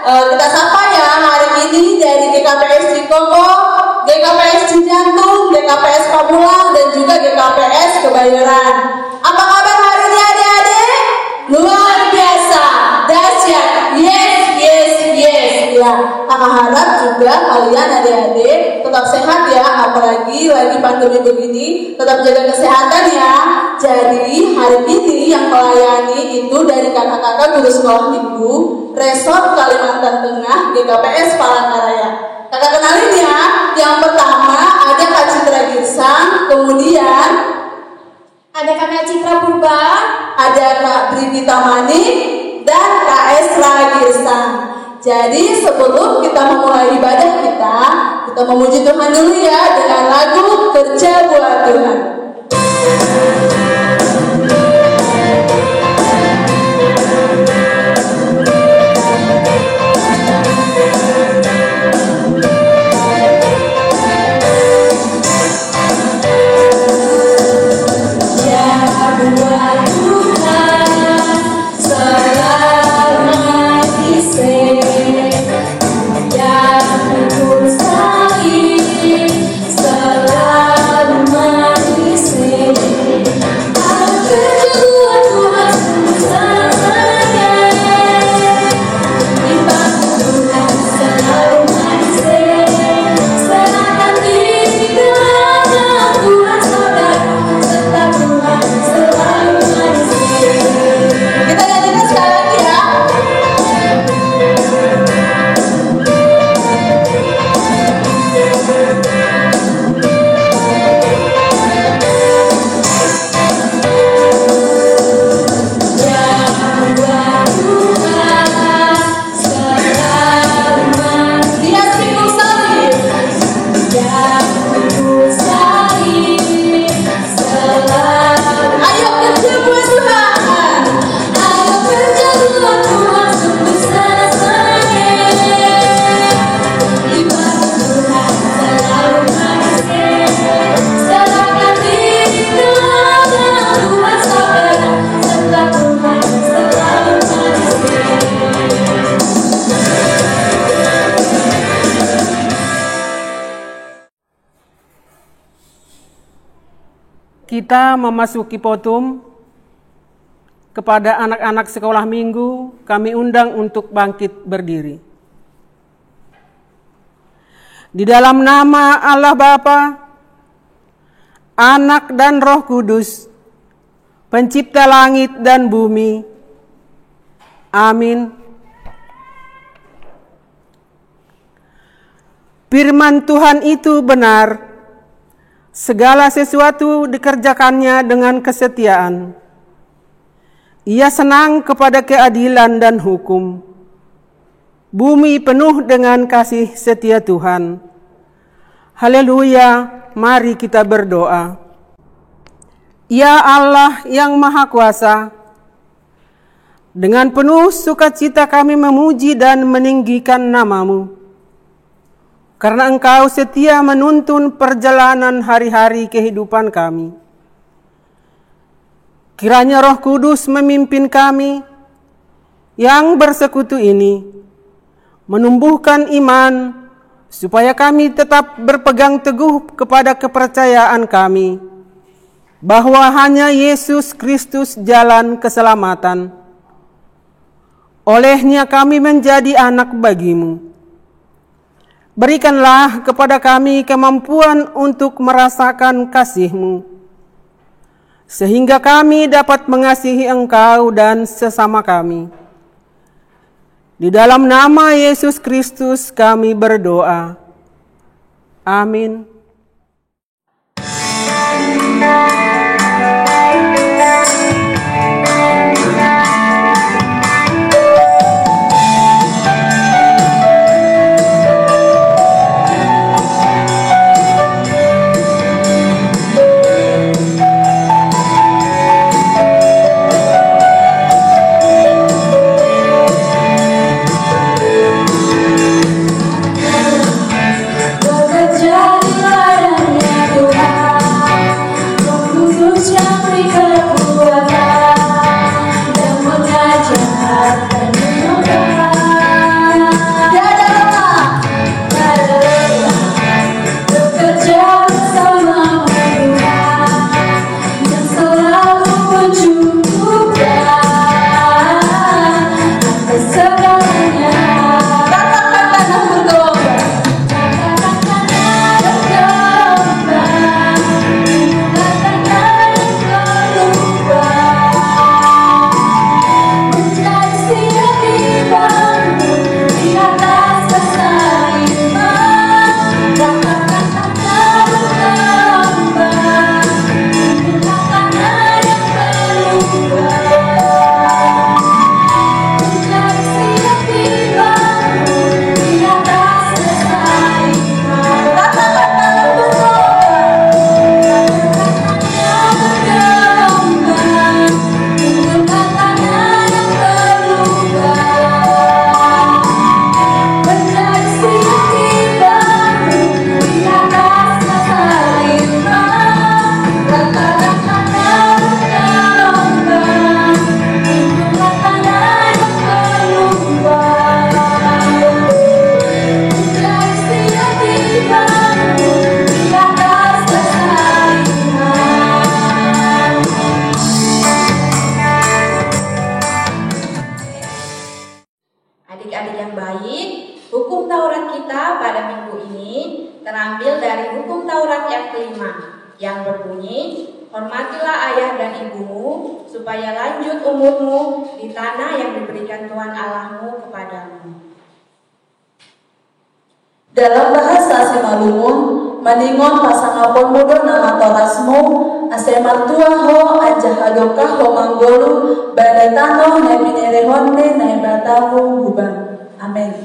Kita sapa ya hari ini dari GKPS Cikoko, GKPS Cijantung, GKPS Pamulang, dan juga GKPS Kebayoran. Apa kabar hari ini adik-adik? Luar biasa, dahsyat, yes. Ya, kakak harap juga kalian adik-adik tetap sehat ya, apalagi lagi pandemi begini, tetap jaga kesehatan ya. Jadi hari ini yang melayani itu dari kakak-kakak guru sekolah minggu Resort Kalimantan Tengah GKPS Palangkaraya. Kakak kenalin ya, yang pertama ada Kak Citra Girsang, kemudian ada Kak Citra Purba, ada Kak Brigita Manik, dan Kak Esra Girsang. Jadi sebelum kita memulai ibadah kita memuji Tuhan dulu ya dengan lagu Kerja Buat Tuhan. Kita memasuki potum. Kepada anak-anak sekolah minggu, kami undang untuk bangkit berdiri. Di dalam nama Allah Bapa, Anak dan Roh Kudus, Pencipta langit dan bumi. Amin. Firman Tuhan itu benar. Segala sesuatu dikerjakannya dengan kesetiaan. Ia senang kepada keadilan dan hukum. Bumi penuh dengan kasih setia Tuhan. Haleluya, mari kita berdoa. Ya Allah yang Maha Kuasa, dengan penuh sukacita kami memuji dan meninggikan nama-Mu. Karena Engkau setia menuntun perjalanan hari-hari kehidupan kami. Kiranya Roh Kudus memimpin kami yang bersekutu ini, menumbuhkan iman, supaya kami tetap berpegang teguh kepada kepercayaan kami, bahwa hanya Yesus Kristus jalan keselamatan. Olehnya kami menjadi anak bagi-Mu. Berikanlah kepada kami kemampuan untuk merasakan kasih-Mu, sehingga kami dapat mengasihi Engkau dan sesama kami. Di dalam nama Yesus Kristus kami berdoa. Amin. bekerja di ladangnya Tuhan. Adik-adik yang baik, hukum Taurat kita pada minggu ini terambil dari hukum Taurat yang kelima, yang berbunyi, hormatilah ayah dan ibumu, supaya lanjut umurmu di tanah yang diberikan Tuhan Allahmu kepadamu. Dalam bahasa Simalungun, maningon pasangapon mudo nama torasmu, ase martua ho ajahadokah ho manggolu, badatano nebinerehonde naibatamu hubang. Amin.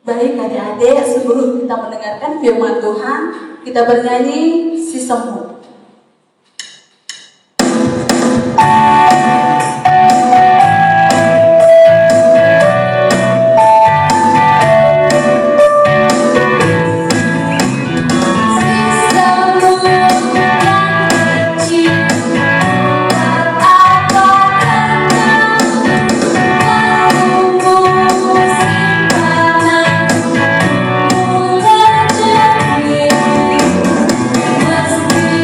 Baik adik-adik, sebelum kita mendengarkan firman Tuhan, kita bernyanyi Si Semu. Meski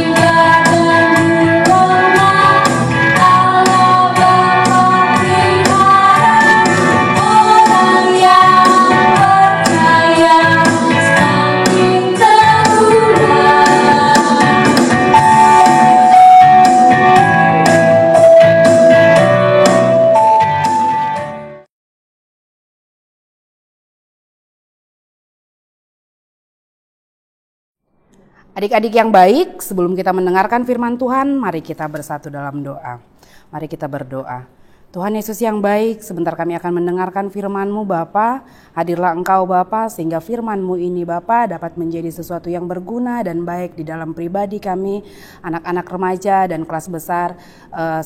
Adik-adik yang baik, sebelum kita mendengarkan firman Tuhan, mari kita bersatu dalam doa. Mari kita berdoa. Tuhan Yesus yang baik, sebentar kami akan mendengarkan firman-Mu Bapa. Hadirlah Engkau Bapa, sehingga firman-Mu ini Bapa dapat menjadi sesuatu yang berguna dan baik di dalam pribadi kami, anak-anak remaja dan kelas besar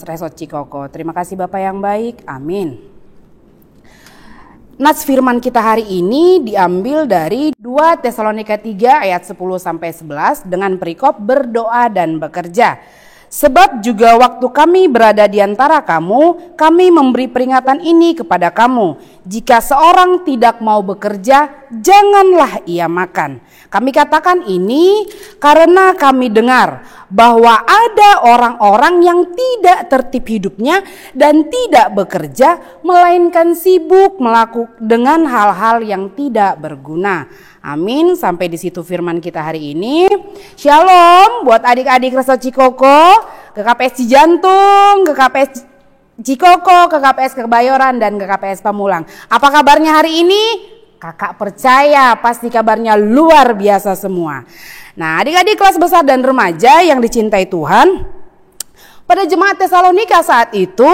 Resort Cikoko. Terima kasih Bapa yang baik, amin. Nats firman kita hari ini diambil dari 2 Tesalonika 3 ayat 10-11 dengan perikop berdoa dan bekerja. Sebab juga waktu kami berada di antara kamu, kami memberi peringatan ini kepada kamu. Jika seorang tidak mau bekerja, janganlah ia makan. Kami katakan ini karena kami dengar bahwa ada orang-orang yang tidak tertib hidupnya dan tidak bekerja, melainkan sibuk melakukan dengan hal-hal yang tidak berguna. Amin. Sampai di situ firman kita hari ini. Shalom buat adik-adik Resort Cikoko, GKPS Cijantung, GKPS Cikoko, GKPS Kebayoran, dan GKPS Pamulang. Apa kabarnya hari ini? Kakak percaya pasti kabarnya luar biasa semua. Nah, adik-adik kelas besar dan remaja yang dicintai Tuhan, pada jemaat Tesalonika saat itu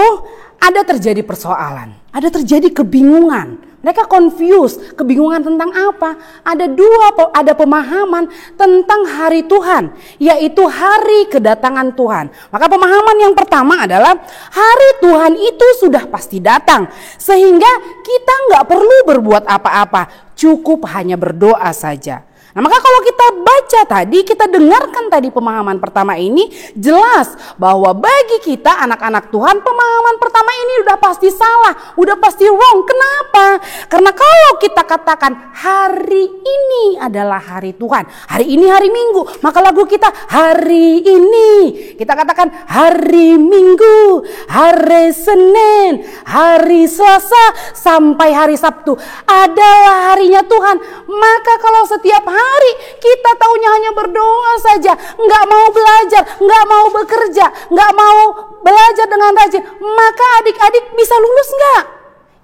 ada terjadi persoalan, ada terjadi kebingungan. Mereka confused, kebingungan tentang apa? Ada pemahaman tentang hari Tuhan, yaitu hari kedatangan Tuhan. Maka pemahaman yang pertama adalah hari Tuhan itu sudah pasti datang, sehingga kita nggak perlu berbuat apa-apa, cukup hanya berdoa saja. Nah, maka kalau kita baca tadi, kita dengarkan tadi pemahaman pertama ini, jelas bahwa bagi kita anak-anak Tuhan, pemahaman pertama ini udah pasti salah, udah pasti wrong. Kenapa? Karena kalau kita katakan hari ini adalah hari Tuhan, hari ini hari Minggu, maka lagu kita hari ini. Kita katakan hari Minggu, hari Senin, hari Selasa, sampai hari Sabtu adalah harinya Tuhan. Maka kalau setiap hari kita taunya hanya berdoa saja, nggak mau belajar, nggak mau bekerja, nggak mau belajar dengan rajin, maka adik-adik bisa lulus nggak?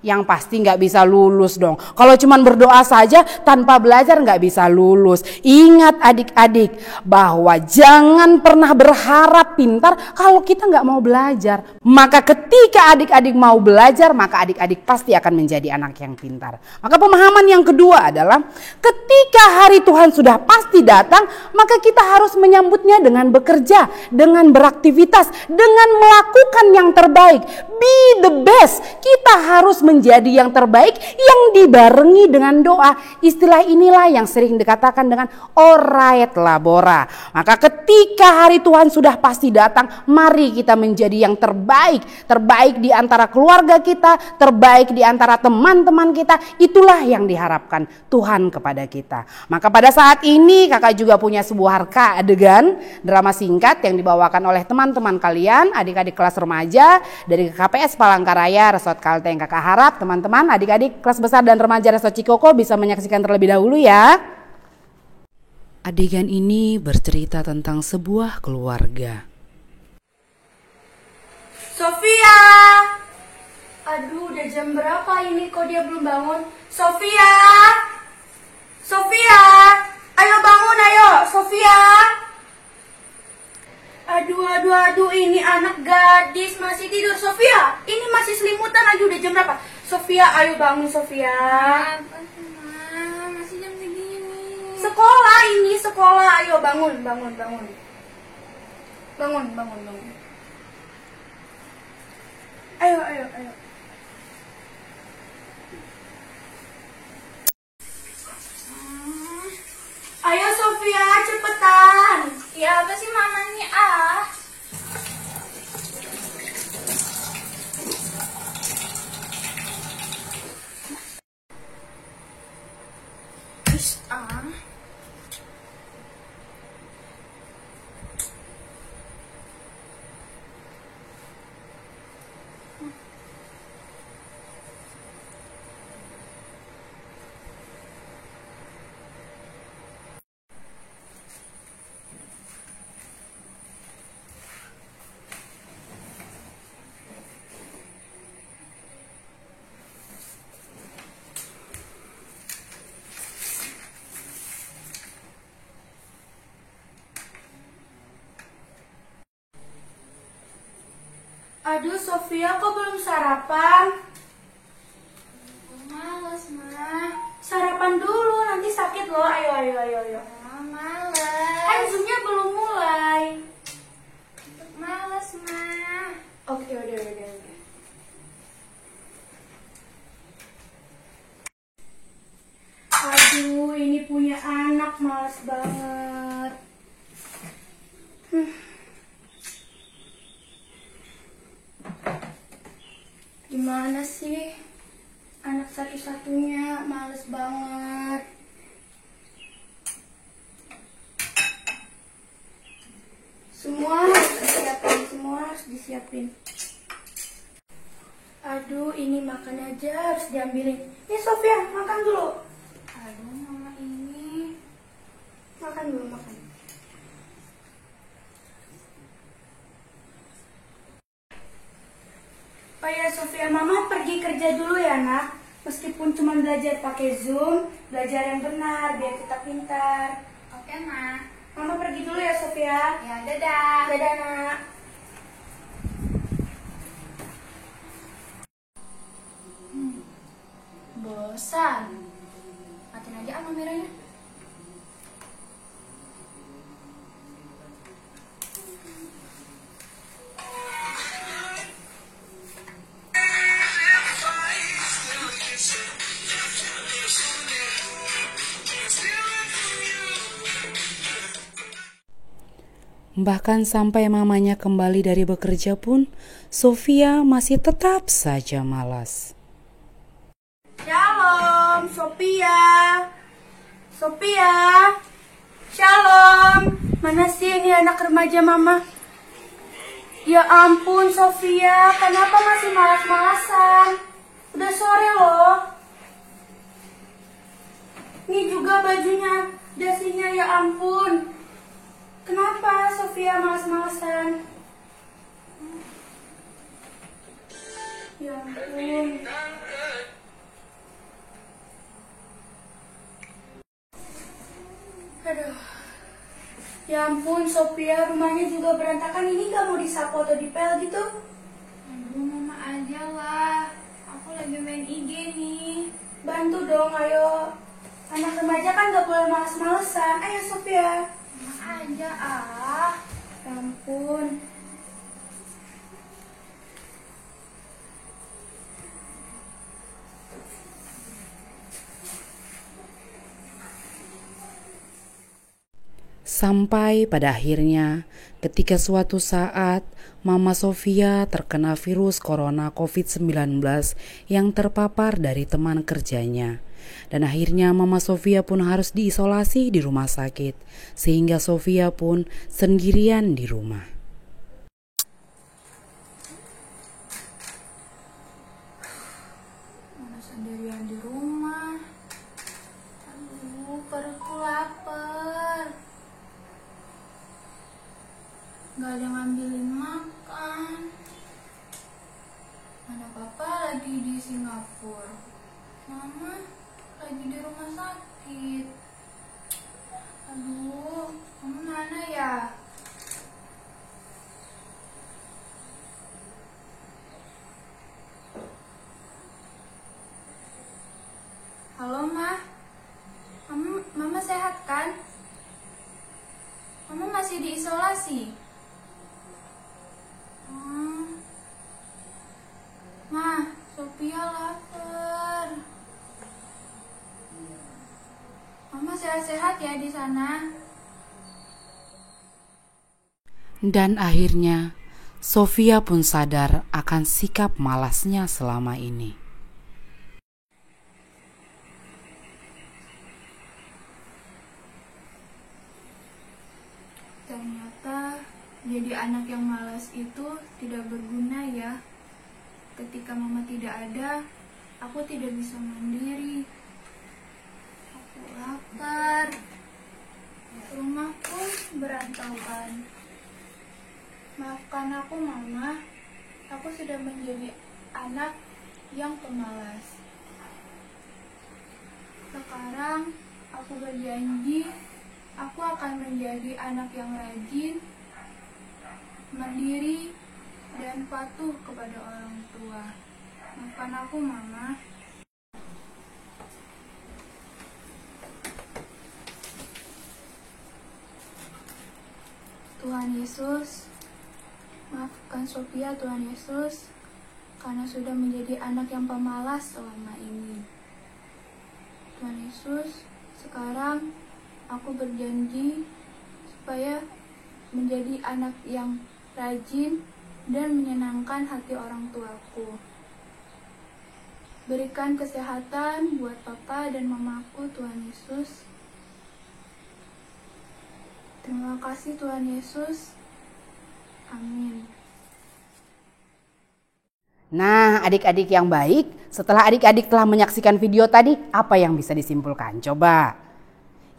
Yang pasti nggak bisa lulus dong. Kalau cuma berdoa saja tanpa belajar nggak bisa lulus. Ingat adik-adik bahwa jangan pernah berharap pintar kalau kita nggak mau belajar. Maka ketika adik-adik mau belajar, maka adik-adik pasti akan menjadi anak yang pintar. Maka pemahaman yang kedua adalah ketika hari Tuhan sudah pasti datang, maka kita harus menyambutnya dengan bekerja, dengan beraktivitas, dengan melakukan yang terbaik. Be the best. Kita harus menjadi yang terbaik yang dibarengi dengan doa. Istilah inilah yang sering dikatakan dengan ora et labora. Maka ketika hari Tuhan sudah pasti datang, mari kita menjadi yang terbaik. Terbaik di antara keluarga kita, terbaik di antara teman-teman kita. Itulah yang diharapkan Tuhan kepada kita. Maka pada saat ini kakak juga punya sebuah adegan drama singkat yang dibawakan oleh teman-teman kalian, adik-adik kelas remaja dari KPS Palangkaraya Resort Kalteng. Kakak harap teman-teman adik-adik kelas besar dan remaja Resort Cikoko bisa menyaksikan terlebih dahulu ya. Adegan ini bercerita tentang sebuah keluarga. Sofia! Aduh, udah jam berapa ini kok dia belum bangun? Sofia! Sofia! Ayo bangun, ayo! Sofia! Aduh, ini anak gadis masih tidur. Sofia, ini masih selimutan aja, udah jam berapa? Sofia, ayo bangun Sofia. Masih jam segini. Sekolah ini, sekolah. Ayo bangun. Bangun. Ayo. Ayo Sofia, cepetan. Ya apa sih mama nih Aduh, Sofia, kok belum sarapan? Males, Ma. Sarapan dulu, nanti sakit loh. Ayo. Males. Zoomnya belum mulai. Males, Ma. Oke, udah. Aduh, ini punya anak males banget. Gimana sih? Anak satu-satunya males banget. Semua harus disiapin. Aduh, ini makan aja harus diambilin. Nih Sofia, makan dulu. Aduh, mama ini. Makan dulu, makan. Oh ya Sofia, mama pergi kerja dulu ya nak. Meskipun cuma belajar pakai Zoom, belajar yang benar biar kita pintar. Oke, Ma. Mama pergi dulu ya Sofia. Ya, dadah. Dadah, nak. Bosan. Matiin aja kameranya. Bahkan sampai mamanya kembali dari bekerja pun, Sofia masih tetap saja malas. Shalom, Sofia. Shalom. Mana sih ini anak remaja mama? Ya ampun, Sofia. Kenapa masih malas-malasan? Udah sore loh. Ini juga bajunya, dasinya, ya ampun. Kenapa Sofia malas-malasan? Ya ampun. Aduh. Ya ampun, Sofia, rumahnya juga berantakan. Ini gak mau disapu atau dipel gitu? Aduh, mama aja lah. Aku lagi main IG nih. Bantu dong, ayo. Anak remaja kan gak boleh malas-malesan. Ayo, Sofia. Mama aja, ah. Ya ampun. Sampai pada akhirnya, ketika suatu saat Mama Sofia terkena virus corona COVID-19 yang terpapar dari teman kerjanya. Dan akhirnya Mama Sofia pun harus diisolasi di rumah sakit, sehingga Sofia pun sendirian di rumah. Mana sendirian di rumah. Aduh, perutku lapar. Gak ada ngambilin makan. Mana papa lagi di Singapura. Mama lagi di rumah sakit. Aduh, mama mana ya? Halo, Ma. Mama sehat kan? Mama masih diisolasi. Ma, Sofia lapar. Mama sehat-sehat ya di sana. Dan akhirnya, Sofia pun sadar akan sikap malasnya selama ini. Ternyata jadi anak yang malas itu tidak berguna ya. Ketika mama tidak ada, aku tidak bisa mandiri. Aku lapar. Rumahku berantakan. Maafkan aku, Mama. Aku sudah menjadi anak yang pemalas. Sekarang aku berjanji aku akan menjadi anak yang rajin, mandiri, dan patuh kepada orang tua. Maafkan aku, Mama. Tuhan Yesus, maafkan Sophia, Tuhan Yesus, karena sudah menjadi anak yang pemalas selama ini. Tuhan Yesus, sekarang aku berjanji supaya menjadi anak yang rajin dan menyenangkan hati orang tuaku. Berikan kesehatan buat papa dan mamaku, Tuhan Yesus. Terima kasih Tuhan Yesus. Amin. Nah, adik-adik yang baik, setelah adik-adik telah menyaksikan video tadi, apa yang bisa disimpulkan? Coba.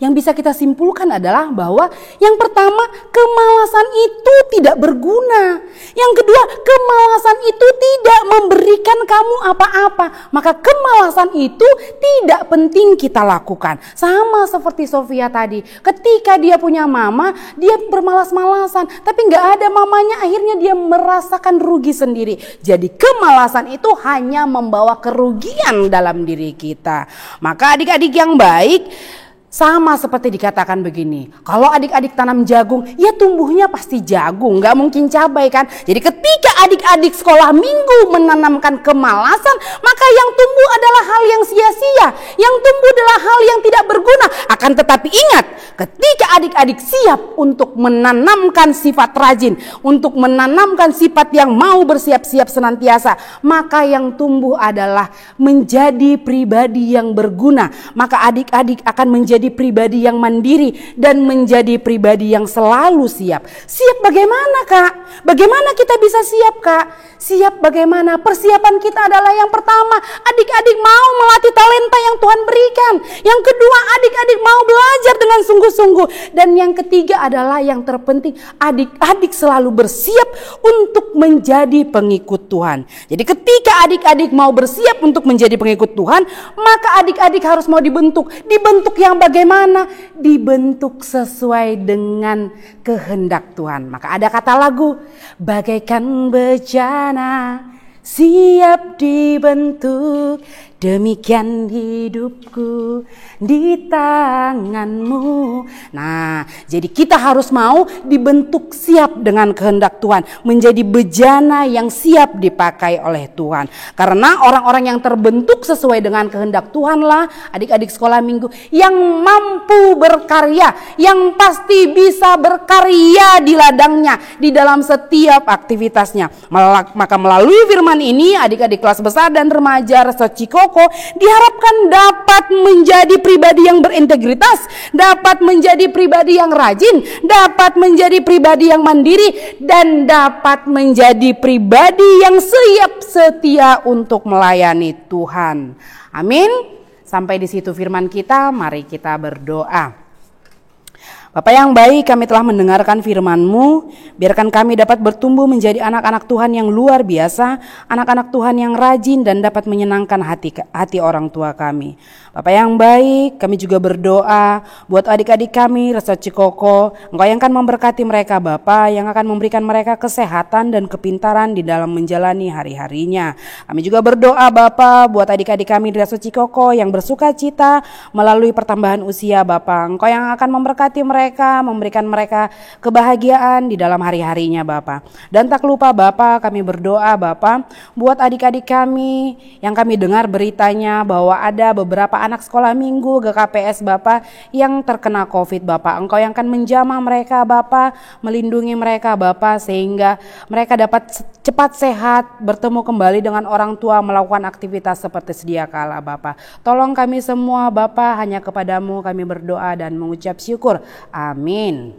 Yang bisa kita simpulkan adalah bahwa yang pertama, kemalasan itu tidak berguna. Yang kedua, kemalasan itu tidak memberikan kamu apa-apa. Maka kemalasan itu tidak penting kita lakukan. Sama seperti Sophia tadi. Ketika dia punya mama, dia bermalas-malasan. Tapi gak ada mamanya, akhirnya dia merasakan rugi sendiri. Jadi kemalasan itu hanya membawa kerugian dalam diri kita. Maka adik-adik yang baik, sama seperti dikatakan begini, kalau adik-adik tanam jagung, ya tumbuhnya pasti jagung, gak mungkin cabai kan. Jadi ketika adik-adik sekolah minggu menanamkan kemalasan, maka yang tumbuh adalah hal yang sia-sia, yang tumbuh adalah hal yang tidak berguna. Akan tetapi ingat, ketika adik-adik siap untuk menanamkan sifat rajin, untuk menanamkan sifat yang mau bersiap-siap senantiasa, maka yang tumbuh adalah menjadi pribadi yang berguna. Maka adik-adik akan menjadi pribadi yang mandiri dan menjadi pribadi yang selalu siap. Siap bagaimana, Kak? Bagaimana kita bisa siap, Kak? Siap bagaimana? Persiapan kita adalah yang pertama, adik-adik mau melatih talenta yang Tuhan berikan. Yang kedua, adik-adik mau belajar dengan sungguh-sungguh. Dan yang ketiga adalah yang terpenting, adik-adik selalu bersiap untuk menjadi pengikut Tuhan. Jadi ketika adik-adik mau bersiap untuk menjadi pengikut Tuhan, maka adik-adik harus mau dibentuk. Dibentuk yang bagaimana? Dibentuk sesuai dengan kehendak Tuhan. Maka ada kata lagu, bagaikan bejana siap dibentuk, demikian hidupku di tanganmu. Nah, jadi kita harus mau dibentuk siap dengan kehendak Tuhan, menjadi bejana yang siap dipakai oleh Tuhan. Karena orang-orang yang terbentuk sesuai dengan kehendak Tuhanlah adik-adik sekolah minggu yang mampu berkarya, yang pasti bisa berkarya di ladangnya, di dalam setiap aktivitasnya. Maka melalui firman ini, adik-adik kelas besar dan remaja Resto Cikoko diharapkan dapat menjadi pribadi yang berintegritas, dapat menjadi pribadi yang rajin, dapat menjadi pribadi yang mandiri, dan dapat menjadi pribadi yang siap setia untuk melayani Tuhan. Amin. Sampai di situ firman kita, mari kita berdoa. Bapa yang baik, kami telah mendengarkan firman-Mu. Biarkan kami dapat bertumbuh menjadi anak-anak Tuhan yang luar biasa, anak-anak Tuhan yang rajin dan dapat menyenangkan hati orang tua kami. Bapa yang baik, kami juga berdoa buat adik-adik kami Resto Cikoko. Engkau yang akan memberkati mereka, Bapa, yang akan memberikan mereka kesehatan dan kepintaran di dalam menjalani hari-harinya. Kami juga berdoa, Bapa, buat adik-adik kami di Resto Cikoko yang bersuka cita melalui pertambahan usia, Bapa. Engkau yang akan memberkati mereka, memberikan mereka kebahagiaan di dalam hari-harinya, Bapa. Dan tak lupa, Bapa, kami berdoa, Bapa, buat adik-adik kami yang kami dengar beritanya bahwa ada beberapa anak sekolah minggu GKPS, Bapa, yang terkena COVID, Bapa. Engkau yang akan menjamah mereka, Bapa, melindungi mereka, Bapa, sehingga mereka dapat cepat sehat, bertemu kembali dengan orang tua, melakukan aktivitas seperti sedia kala, Bapa. Tolong kami semua, Bapa, hanya kepadamu kami berdoa dan mengucap syukur. Amin.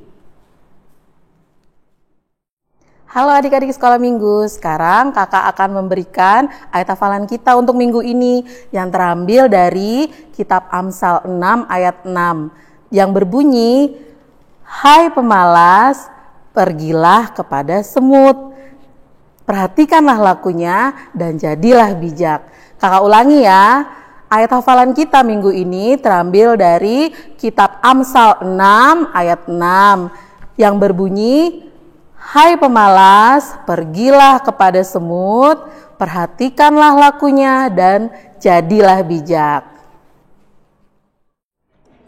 Halo adik-adik sekolah minggu, sekarang kakak akan memberikan ayat hafalan kita untuk minggu ini yang terambil dari kitab Amsal 6 ayat 6 yang berbunyi, hai pemalas, pergilah kepada semut, perhatikanlah lakunya dan jadilah bijak. Kakak ulangi ya, ayat hafalan kita minggu ini terambil dari kitab Amsal 6 ayat 6 yang berbunyi, Hai pemalas, pergilah kepada semut, perhatikanlah lakunya dan jadilah bijak.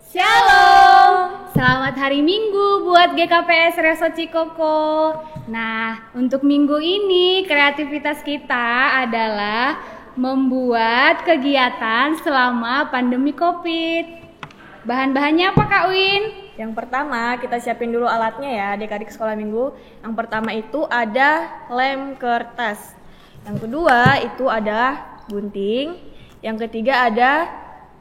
Shalom, selamat hari Minggu buat GKPS Reso Cikoko. Nah, untuk minggu ini kreativitas kita adalah membuat kegiatan selama pandemi COVID. Bahan-bahannya apa Kak Win? Yang pertama kita siapin dulu alatnya ya adik-adik sekolah minggu. Yang pertama itu ada lem kertas. Yang kedua itu ada gunting. Yang ketiga ada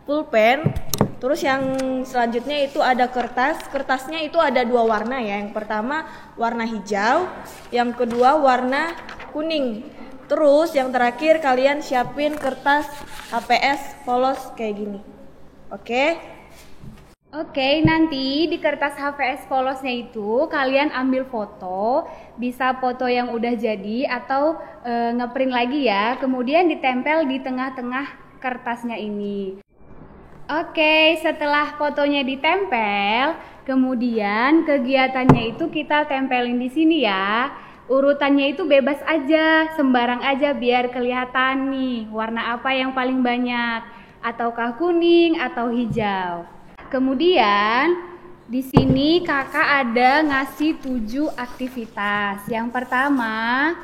pulpen. Terus yang selanjutnya itu ada kertas. Kertasnya itu ada 2 warna ya. Yang pertama warna hijau, yang kedua warna kuning. Terus yang terakhir kalian siapin kertas HPS polos kayak gini. Oke, nanti di kertas HVS polosnya itu kalian ambil foto, bisa foto yang udah jadi atau ngeprint lagi ya, kemudian ditempel di tengah-tengah kertasnya ini. Oke, setelah fotonya ditempel, kemudian kegiatannya itu kita tempelin di sini ya. Urutannya itu bebas aja, sembarang aja biar kelihatan nih warna apa yang paling banyak, ataukah kuning atau hijau. Kemudian di sini kakak ada ngasih 7 aktivitas. Yang pertama,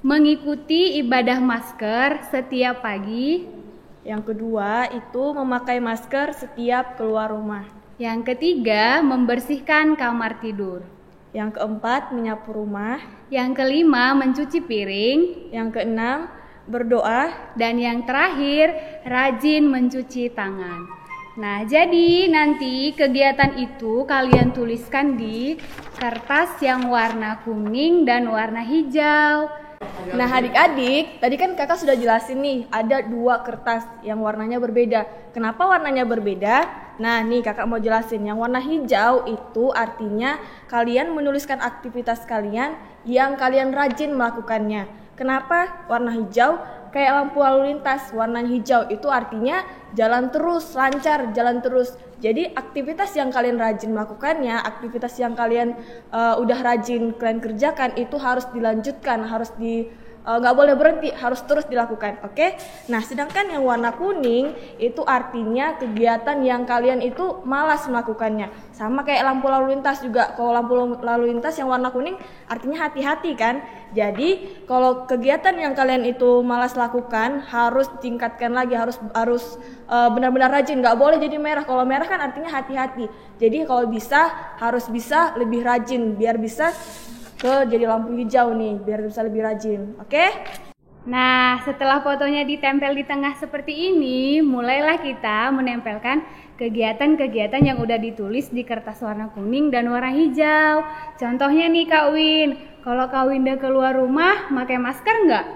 mengikuti ibadah masker setiap pagi. Yang kedua itu memakai masker setiap keluar rumah. Yang ketiga, membersihkan kamar tidur. Yang keempat, menyapu rumah. Yang kelima, mencuci piring. Yang keenam, berdoa. Dan yang terakhir, rajin mencuci tangan. Nah, jadi nanti kegiatan itu kalian tuliskan di kertas yang warna kuning dan warna hijau. Nah adik-adik, tadi kan kakak sudah jelasin nih, ada 2 kertas yang warnanya berbeda. Kenapa warnanya berbeda? Nah nih kakak mau jelasin, yang warna hijau itu artinya kalian menuliskan aktivitas kalian yang kalian rajin melakukannya. Kenapa warna hijau? Kayak lampu lalu lintas, warna hijau itu artinya jalan terus, lancar, jalan terus. Jadi aktivitas yang kalian rajin melakukannya, aktivitas yang kalian udah rajin kalian kerjakan itu harus dilanjutkan, harus nggak boleh berhenti, harus terus dilakukan. Oke? Nah, sedangkan yang warna kuning itu artinya kegiatan yang kalian itu malas melakukannya. Sama kayak lampu lalu lintas juga. Kalau lampu lalu lintas yang warna kuning artinya hati-hati kan. Jadi kalau kegiatan yang kalian itu malas lakukan harus tingkatkan lagi, harus benar-benar rajin. Nggak boleh jadi merah. Kalau merah kan artinya hati-hati. Jadi kalau bisa harus bisa lebih rajin biar bisa jadi lampu hijau nih, biar bisa lebih rajin. Oke? Nah, setelah fotonya ditempel di tengah seperti ini, mulailah kita menempelkan kegiatan-kegiatan yang udah ditulis di kertas warna kuning dan warna hijau. Contohnya nih Kak Win, kalau Kak Winda keluar rumah, pakai masker nggak?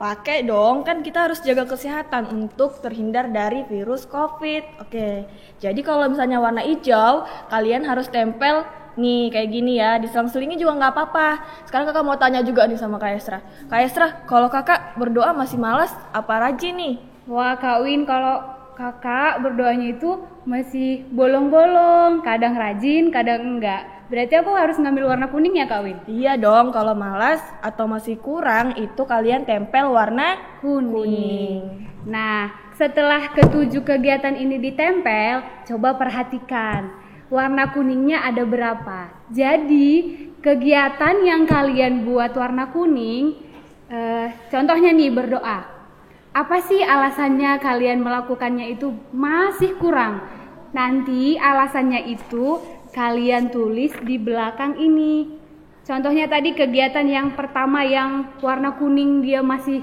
Pakai dong, kan kita harus jaga kesehatan untuk terhindar dari virus COVID. Oke, jadi kalau misalnya warna hijau, kalian harus tempel nih kayak gini ya, di selang-selingi juga nggak apa-apa. Sekarang kakak mau tanya juga nih sama Kak Esra. Kak Esra, kalau kakak berdoa masih malas, apa rajin nih? Wah Kak Win, kalau kakak berdoanya itu masih bolong-bolong, kadang rajin, kadang enggak. Berarti aku harus ngambil warna kuning ya Kak Win? Iya dong, kalau malas atau masih kurang itu kalian tempel warna kuning. Nah, setelah ke-7 kegiatan ini ditempel, coba perhatikan warna kuningnya ada berapa. Jadi kegiatan yang kalian buat warna kuning, contohnya nih berdoa. Apa sih alasannya kalian melakukannya itu masih kurang? Nanti alasannya itu kalian tulis di belakang ini. Contohnya tadi kegiatan yang pertama yang warna kuning dia masih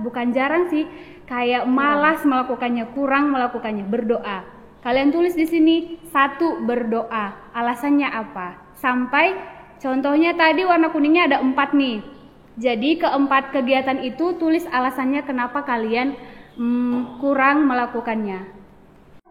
bukan jarang sih, kayak malas melakukannya, kurang melakukannya, berdoa. Kalian tulis di sini 1 berdoa. Alasannya apa? Sampai contohnya tadi warna kuningnya ada 4 nih. Jadi keempat kegiatan itu tulis alasannya kenapa kalian kurang melakukannya.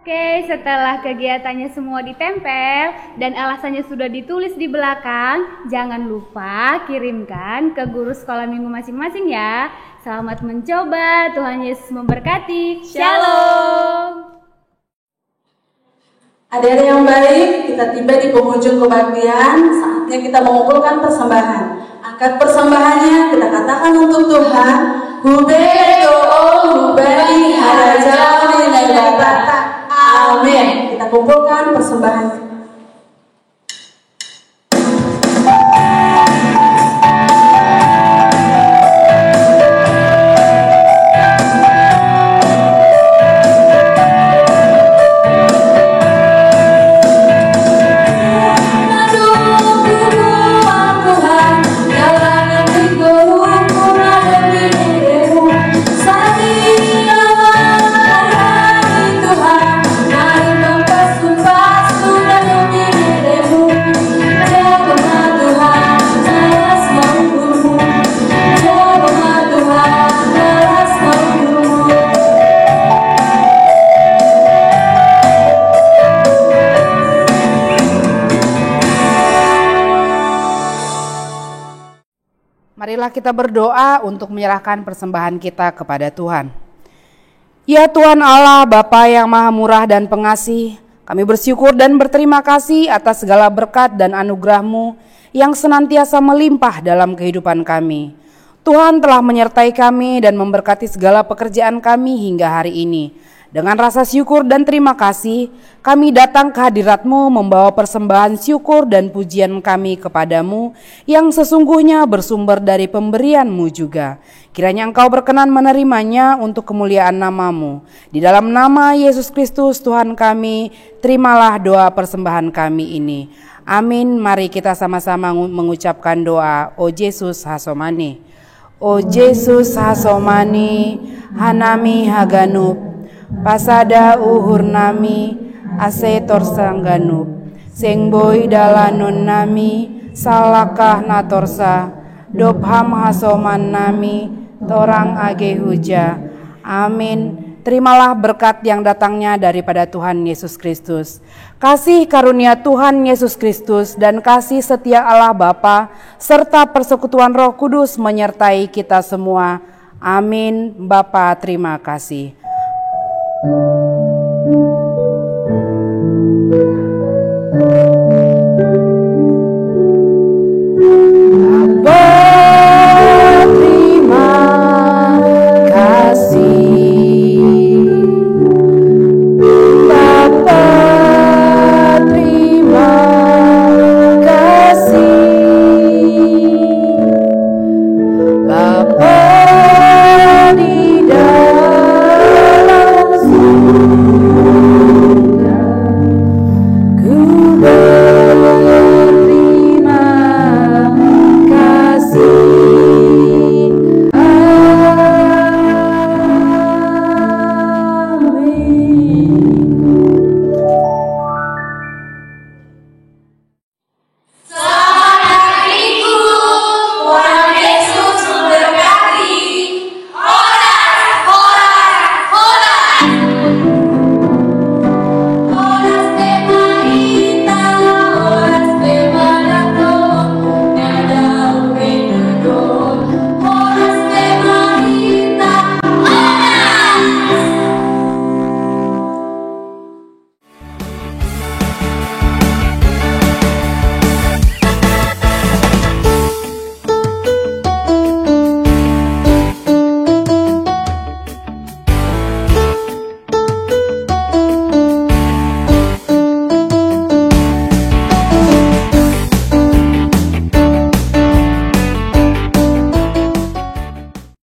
Oke, setelah kegiatannya semua ditempel dan alasannya sudah ditulis di belakang, jangan lupa kirimkan ke guru sekolah minggu masing-masing ya. Selamat mencoba, Tuhan Yesus memberkati. Shalom. Adik-adik yang baik, kita tiba di penghujung kebaktian. Saat saatnya kita mengumpulkan persembahan. Angkat persembahannya, kita katakan untuk Tuhan. Hubeto hubani harajau nebata. Amin. Kita kumpulkan persembahan. Marilah kita berdoa untuk menyerahkan persembahan kita kepada Tuhan. Ya Tuhan Allah, Bapa yang Maha Murah dan Pengasih, kami bersyukur dan berterima kasih atas segala berkat dan anugerah-Mu yang senantiasa melimpah dalam kehidupan kami. Tuhan telah menyertai kami dan memberkati segala pekerjaan kami hingga hari ini. Dengan rasa syukur dan terima kasih, kami datang ke hadirat-Mu membawa persembahan syukur dan pujian kami kepadamu yang sesungguhnya bersumber dari pemberian-Mu juga. Kiranya Engkau berkenan menerimanya untuk kemuliaan nama-Mu. Di dalam nama Yesus Kristus Tuhan kami, terimalah doa persembahan kami ini. Amin. Mari kita sama-sama mengucapkan doa. O Yesus hasomani. O Yesus hasomani, hanami haganub. Pasada uhur nami, ase torsangganup, sing boy dalanon nami, salakah natorsa, dobham hasoman nami, torang age huja. Amin. Terimalah berkat yang datangnya daripada Tuhan Yesus Kristus. Kasih karunia Tuhan Yesus Kristus dan kasih setia Allah Bapa serta persekutuan Roh Kudus menyertai kita semua. Amin. Bapa, terima kasih.